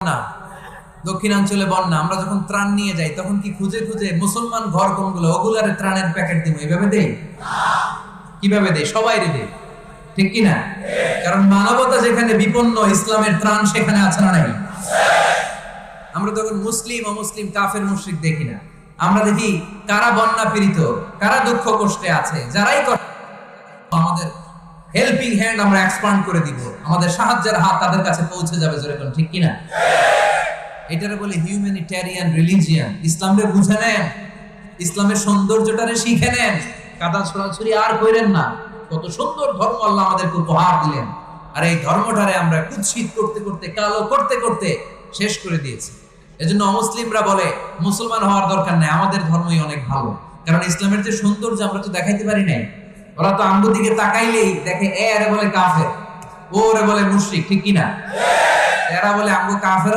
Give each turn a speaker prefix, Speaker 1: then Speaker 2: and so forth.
Speaker 1: না দক্ষিণাঞ্চলে বন্যা, আমরা যখন ত্রাণ নিয়ে যাই তখন কি খুঁজে খুঁজে মুসলমান ঘর কোনগুলো ওগুলারে ত্রাণের প্যাকেট দিব এভাবে দেই? কিভাবে দেই? সবাই দেই, ঠিক কি না? কারণ মানবতা যেখানে বিপন্ন, ইসলামের ত্রাণ সেখানে আছে না নাই? আমরা তখন মুসলিম অমুসলিম কাফের মুশরিক দেখি না, আমরা দেখি কারা বন্যা পীড়িত, কারা দুঃখ কষ্টে আছে, যারাই আমাদের হেল্পিং হ্যান্ড আমরা এক্সপান্ড করে দিব, আমাদের সাহায্যের হাত তাদের কাছে পৌঁছে যাবে, যেরকম, ঠিক কি না? এটারে বলে হিউম্যানিটেরিয়ান রিলিজিয়ান। ইসলামকে বুঝে নেন, ইসলামের সৌন্দর্যটারে শিখে নেন, কাদা ছোড়াছুরি আর কইরেন না। কত সুন্দর ধর্ম আল্লাহ আমাদেরকে উপহার দিলেন, আর এই ধর্মটারে আমরা কুৎসিত করতে করতে, কালো করতে করতে শেষ করে দিয়েছি। এজন্য অমুসলিমরা বলে মুসলমান হওয়ার দরকার নাই, আমাদের ধর্মই অনেক ভালো। কারণ ইসলামের যে সৌন্দর্য আমরা তো দেখাইতে পারি নাই। ওরা তো আমগো দিকে তাকাইলেই দেখে এ আরে বলে কাফের, ও রে বলে মুশরিক, ঠিক কি না? এরা বলে আমগো কাফের